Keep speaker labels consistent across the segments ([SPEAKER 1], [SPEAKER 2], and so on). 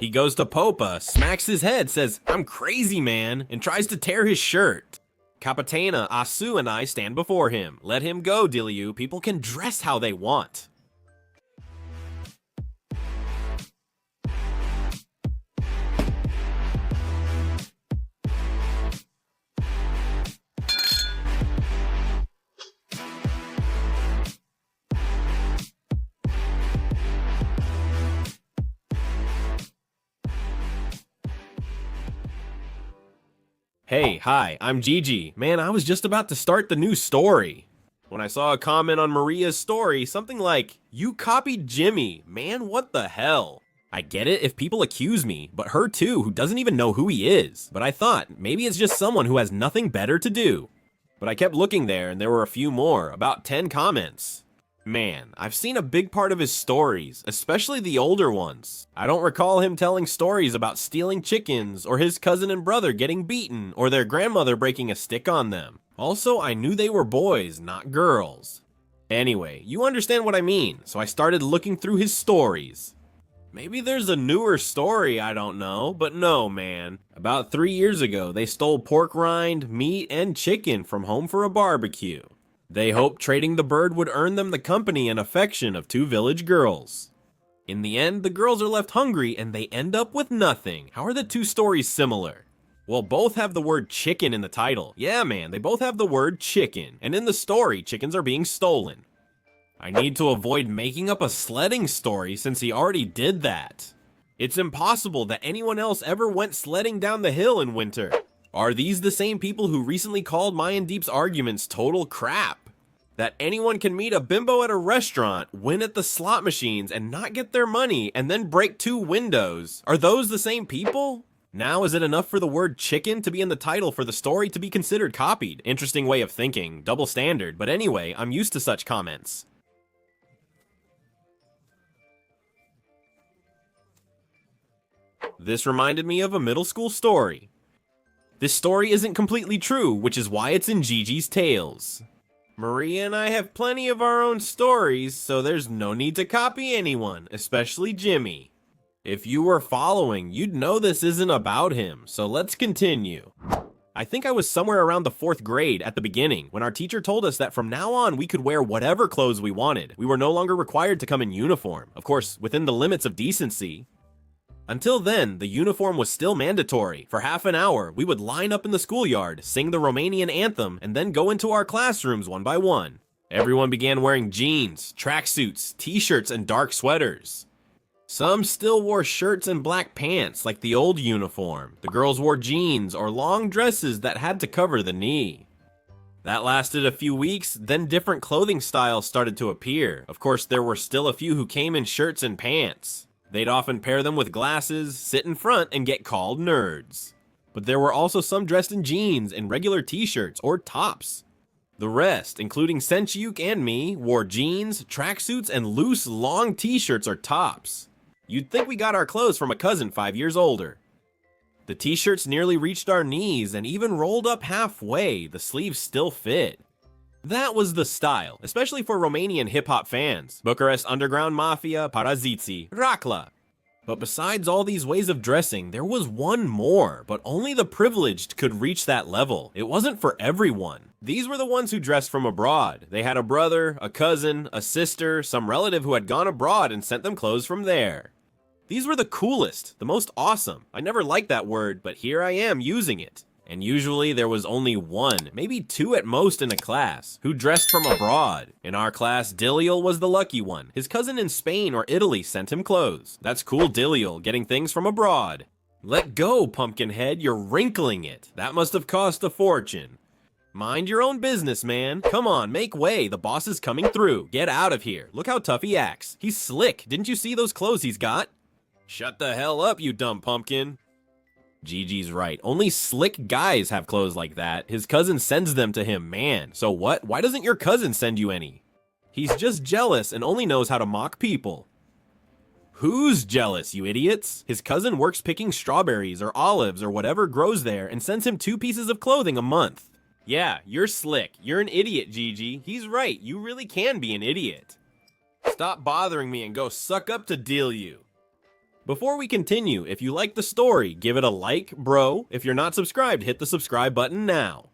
[SPEAKER 1] He goes to Popa, smacks his head, says, "I'm crazy, man," and tries to tear his shirt. Capitana, Asu, and I stand before him. Let him go, Diliu. People can dress how they want. Hey, hi, I'm GIGI. Man, I was just about to start the new story when I saw a comment on Maria's story, something like, "You copied Jimmy. Man, what the hell?" I get it if people accuse me, but her too, who doesn't even know who he is. But I thought, maybe it's just someone who has nothing better to do. But I kept looking there and there were a few more, about 10 comments. Man, I've seen a big part of his stories, especially the older ones. I don't recall him telling stories about stealing chickens, or his cousin and brother getting beaten, or their grandmother breaking a stick on them. Also, I knew they were boys, not girls. Anyway, you understand what I mean, so I started looking through his stories. Maybe there's a newer story, I don't know, but no, man. About 3 years ago, they stole pork rind, meat, and chicken from home for a barbecue. They hoped trading the bird would earn them the company and affection of 2 village girls. In the end, the girls are left hungry and they end up with nothing. How are the 2 stories similar? Well, both have the word chicken in the title. Yeah, man, they both have the word chicken. And in the story, chickens are being stolen. I need to avoid making up a sledding story since he already did that. It's impossible that anyone else ever went sledding down the hill in winter. Are these the same people who recently called Mayan Deep's arguments total crap? That anyone can meet a bimbo at a restaurant, win at the slot machines, and not get their money, and then break 2 windows? Are those the same people? Now is it enough for the word chicken to be in the title for the story to be considered copied? Interesting way of thinking, double standard, but anyway, I'm used to such comments. This reminded me of a middle school story. This story isn't completely true, which is why it's in GIGI's Tales. Maria and I have plenty of our own stories, so there's no need to copy anyone, especially Jimmy. If you were following, you'd know this isn't about him, so let's continue. I think I was somewhere around the 4th grade at the beginning, when our teacher told us that from now on we could wear whatever clothes we wanted. We were no longer required to come in uniform, of course, within the limits of decency. Until then, the uniform was still mandatory. For half an hour, we would line up in the schoolyard, sing the Romanian anthem, and then go into our classrooms one by one. Everyone began wearing jeans, tracksuits, t-shirts, and dark sweaters. Some still wore shirts and black pants like the old uniform. The girls wore jeans or long dresses that had to cover the knee. That lasted a few weeks, then different clothing styles started to appear. Of course, there were still a few who came in shirts and pants. They'd often pair them with glasses, sit in front, and get called nerds. But there were also some dressed in jeans and regular t-shirts or tops. The rest, including Senchiuk and me, wore jeans, tracksuits, and loose, long t-shirts or tops. You'd think we got our clothes from a cousin 5 years older. The t-shirts nearly reached our knees and even rolled up halfway, the sleeves still fit. That was the style, especially for Romanian hip-hop fans. Bucharest Underground Mafia, Paraziții, Racla. But besides all these ways of dressing, there was one more, but only the privileged could reach that level. It wasn't for everyone. These were the ones who dressed from abroad. They had a brother, a cousin, a sister, some relative who had gone abroad and sent them clothes from there. These were the coolest, the most awesome. I never liked that word, but here I am using it. And usually there was only 1, maybe 2 at most in a class, who dressed from abroad. In our class, Diliu was the lucky one. His cousin in Spain or Italy sent him clothes. That's cool, Diliu, getting things from abroad. Let go, Pumpkinhead, you're wrinkling it. That must have cost a fortune. Mind your own business, man. Come on, make way, the boss is coming through. Get out of here. Look how tough he acts. He's slick. Didn't you see those clothes he's got? Shut the hell up, you dumb pumpkin. GIGI's right. Only slick guys have clothes like that. His cousin sends them to him, man. So what? Why doesn't your cousin send you any? He's just jealous and only knows how to mock people. Who's jealous, you idiots? His cousin works picking strawberries or olives or whatever grows there and sends him 2 pieces of clothing a month. Yeah, you're slick. You're an idiot, GIGI. He's right. You really can be an idiot. Stop bothering me and go suck up to Diliu. Before we continue, if you like the story, give it a like, bro. If you're not subscribed, hit the subscribe button now.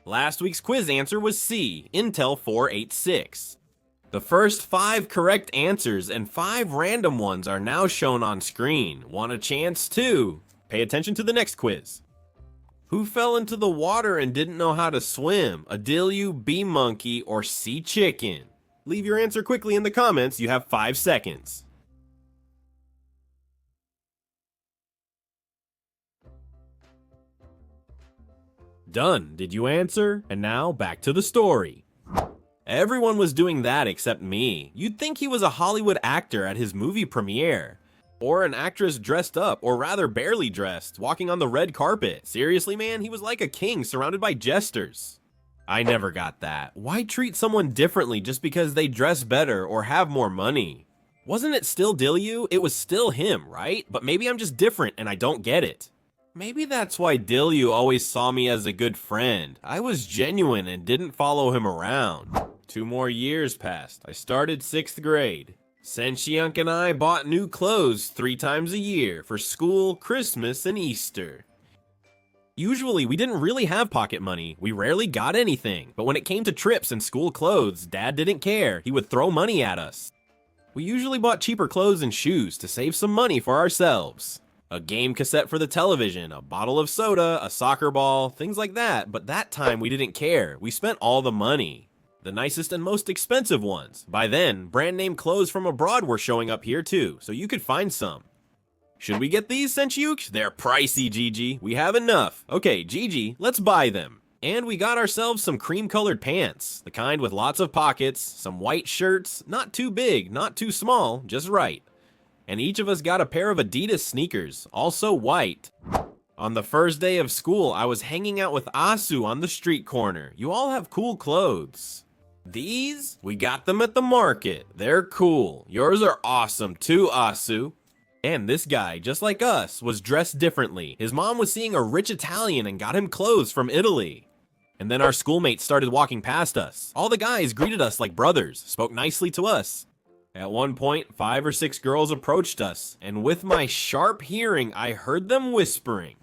[SPEAKER 1] Last week's quiz answer was C, Intel 486. The first 5 correct answers and 5 random ones are now shown on screen. Want a chance too? Pay attention to the next quiz. Who fell into the water and didn't know how to swim? A Diliu, bee monkey, or sea chicken? Leave your answer quickly in the comments. You have 5 seconds. Done. Did you answer? And now back to the story. Everyone was doing that except me. You'd think he was a Hollywood actor at his movie premiere. Or an actress dressed up, or rather barely dressed, walking on the red carpet. Seriously, man, he was like a king surrounded by jesters. I never got that. Why treat someone differently just because they dress better or have more money? Wasn't it still Diliu? It was still him, right? But maybe I'm just different and I don't get it. Maybe that's why Diliu always saw me as a good friend. I was genuine and didn't follow him around. 2 more years passed. I started 6th grade. Senchiunk and I bought new clothes 3 times a year for school, Christmas, and Easter. Usually, we didn't really have pocket money. We rarely got anything. But when it came to trips and school clothes, Dad didn't care. He would throw money at us. We usually bought cheaper clothes and shoes to save some money for ourselves. A game cassette for the television, a bottle of soda, a soccer ball, things like that. But that time, we didn't care. We spent all the money. The nicest and most expensive ones. By then, brand name clothes from abroad were showing up here too, so you could find some. Should we get these, Senchiuk? They're pricey, GIGI. We have enough. Okay, GIGI, let's buy them. And we got ourselves some cream-colored pants, the kind with lots of pockets, some white shirts, not too big, not too small, just right. And each of us got a pair of Adidas sneakers, also white. On the first day of school, I was hanging out with Asu on the street corner. You all have cool clothes. These? We got them at the market. They're cool. Yours are awesome too, Asu. And this guy, just like us, was dressed differently. His mom was seeing a rich Italian and got him clothes from Italy. And then our schoolmates started walking past us. All the guys greeted us like brothers, spoke nicely to us. At one point, 5 or 6 girls approached us, and with my sharp hearing, I heard them whispering.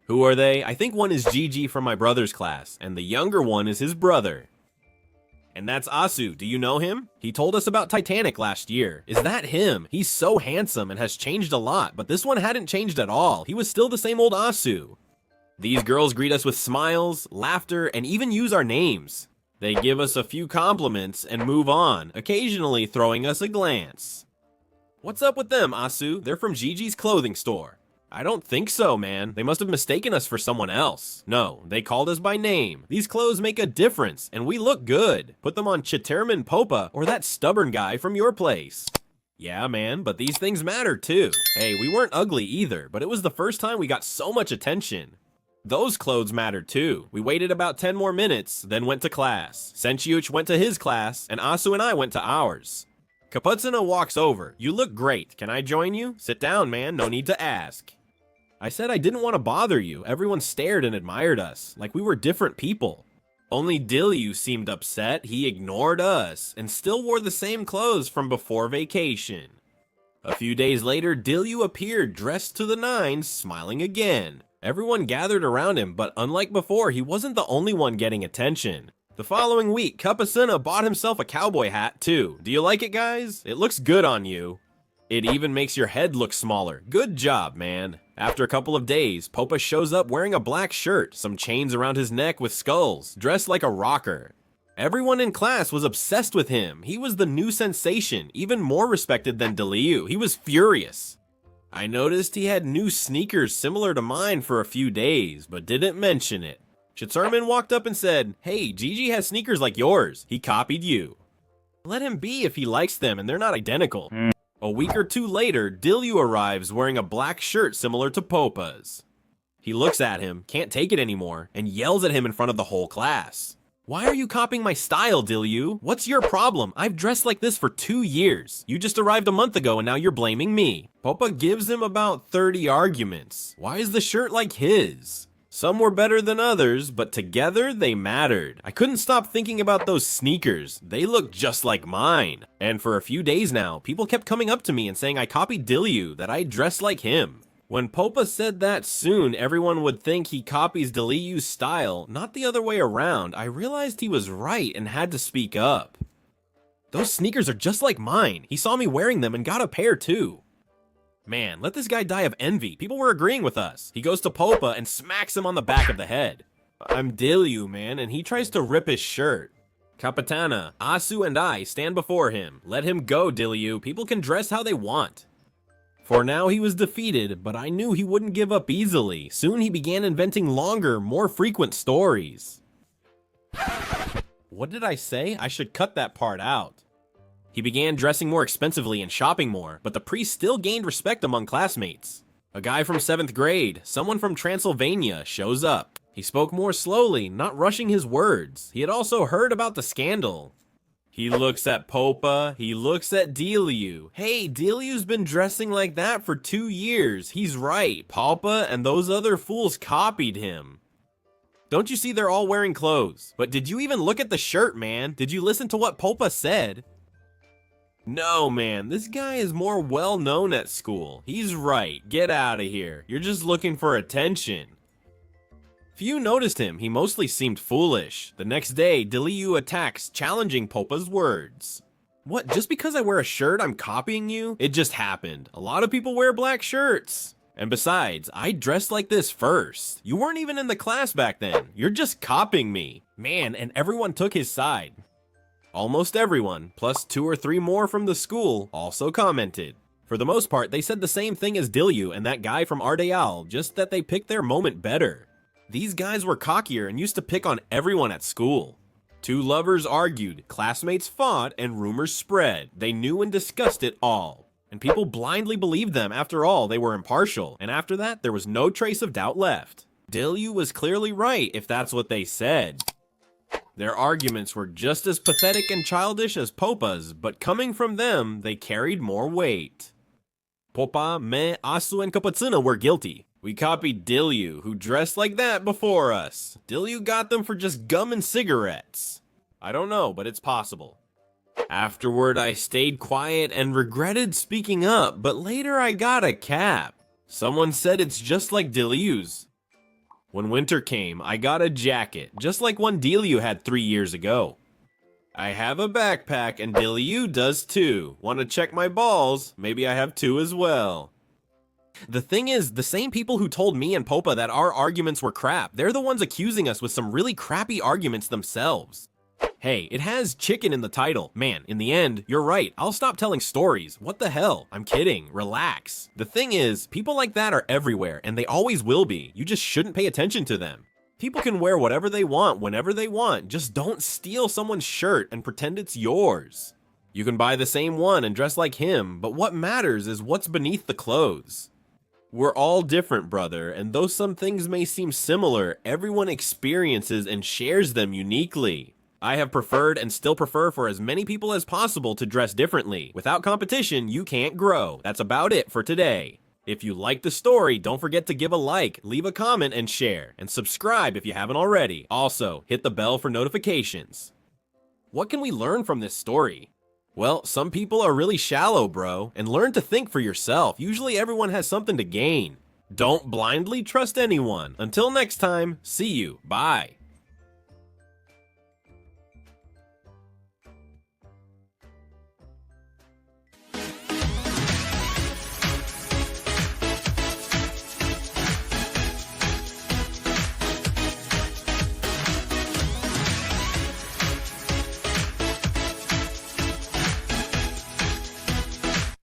[SPEAKER 1] Who are they? I think one is GIGI from my brother's class, and the younger one is his brother. And that's Asu. Do you know him? He told us about Titanic last year. Is that him? He's so handsome and has changed a lot, but this one hadn't changed at all. He was still the same old Asu. These girls greet us with smiles, laughter, and even use our names. They give us a few compliments and move on, occasionally throwing us a glance. What's up with them, Asu? They're from GIGI's clothing store. I don't think so, man. They must have mistaken us for someone else. No, they called us by name. These clothes make a difference, and we look good. Put them on Chiterman Popa or that stubborn guy from your place. Yeah, man, but these things matter too. Hey, we weren't ugly either, but it was the first time we got so much attention. Those clothes mattered too. We waited about 10 more minutes, then went to class. Senchiuch went to his class, and Asu and I went to ours. Kaputsina walks over. You look great. Can I join you? Sit down, man. No need to ask. I said I didn't want to bother you. Everyone stared and admired us, like we were different people. Only Diliu seemed upset. He ignored us, and still wore the same clothes from before vacation. A few days later, Diliu appeared dressed to the nines, smiling again. Everyone gathered around him, but unlike before, he wasn't the only one getting attention. The following week, Kapasina bought himself a cowboy hat too. Do you like it, guys? It looks good on you. It even makes your head look smaller. Good job, man. After a couple of days, Popa shows up wearing a black shirt, some chains around his neck with skulls, dressed like a rocker. Everyone in class was obsessed with him. He was the new sensation, even more respected than Diliu. He was furious. I noticed he had new sneakers similar to mine for a few days, but didn't mention it. Chitsurman walked up and said, "Hey, GIGI has sneakers like yours. He copied you." Let him be if he likes them and they're not identical. A week or 2 later, Diliu arrives wearing a black shirt similar to Popa's. He looks at him, can't take it anymore, and yells at him in front of the whole class. Why are you copying my style, Diliu? What's your problem? I've dressed like this for 2 years. You just arrived a month ago and now you're blaming me. Popa gives him about 30 arguments. Why is the shirt like his? Some were better than others, but together they mattered. I couldn't stop thinking about those sneakers. They looked just like mine. And for a few days now, people kept coming up to me and saying I copied Diliu, that I dressed like him. When Popa said that soon everyone would think he copies Diliu's style, not the other way around, I realized he was right and had to speak up. Those sneakers are just like mine. He saw me wearing them and got a pair too. Man, let this guy die of envy. People were agreeing with us. He goes to Popa and smacks him on the back of the head. I'm Diliu, man, and he tries to rip his shirt. Capitana, Asu and I stand before him. Let him go, Diliu. People can dress how they want. For now he was defeated, but I knew he wouldn't give up easily. Soon he began inventing longer, more frequent stories. What did I say? I should cut that part out. He began dressing more expensively and shopping more, but the priest still gained respect among classmates. A guy from 7th grade, someone from Transylvania, shows up. He spoke more slowly, not rushing his words. He had also heard about the scandal. He looks at Popa, he looks at Diliu. Hey, Diliu's been dressing like that for 2 years. He's right, Popa and those other fools copied him. Don't you see they're all wearing clothes? But did you even look at the shirt, man? Did you listen to what Popa said? No, man, this guy is more well-known at school. He's right, get out of here. You're just looking for attention. Few noticed him, he mostly seemed foolish. The next day, Diliu attacks, challenging Popa's words. What, just because I wear a shirt, I'm copying you? It just happened. A lot of people wear black shirts. And besides, I dressed like this first. You weren't even in the class back then. You're just copying me. Man, and everyone took his side. Almost everyone, plus 2 or 3 more from the school, also commented. For the most part, they said the same thing as Diliu and that guy from Ardeal, just that they picked their moment better. These guys were cockier and used to pick on everyone at school. 2 lovers argued, classmates fought, and rumors spread. They knew and discussed it all. And people blindly believed them. After all, they were impartial, and after that, there was no trace of doubt left. Diliu was clearly right, if that's what they said. Their arguments were just as pathetic and childish as Popa's, but coming from them, they carried more weight. Popa, me, Asu, and Kapatsuna were guilty. We copied Diliu, who dressed like that before us. Diliu got them for just gum and cigarettes. I don't know, but it's possible. Afterward, I stayed quiet and regretted speaking up, but later I got a cap. Someone said it's just like Diliu's. When winter came, I got a jacket, just like one Diliu had 3 years ago. I have a backpack, and Diliu does too. Want to check my balls? Maybe I have 2 as well. The thing is, the same people who told me and Popa that our arguments were crap, they're the ones accusing us with some really crappy arguments themselves. Hey, it has chicken in the title. Man, in the end, you're right. I'll stop telling stories. What the hell? I'm kidding. Relax. The thing is, people like that are everywhere, and they always will be. You just shouldn't pay attention to them. People can wear whatever they want, whenever they want. Just don't steal someone's shirt and pretend it's yours. You can buy the same one and dress like him, but what matters is what's beneath the clothes. We're all different, brother, and though some things may seem similar, everyone experiences and shares them uniquely. I have preferred and still prefer for as many people as possible to dress differently. Without competition, you can't grow. That's about it for today. If you like the story, don't forget to give a like, leave a comment, and share. And subscribe if you haven't already. Also, hit the bell for notifications. What can we learn from this story? Well, some people are really shallow, bro, and learn to think for yourself. Usually everyone has something to gain. Don't blindly trust anyone. Until next time, see you. Bye.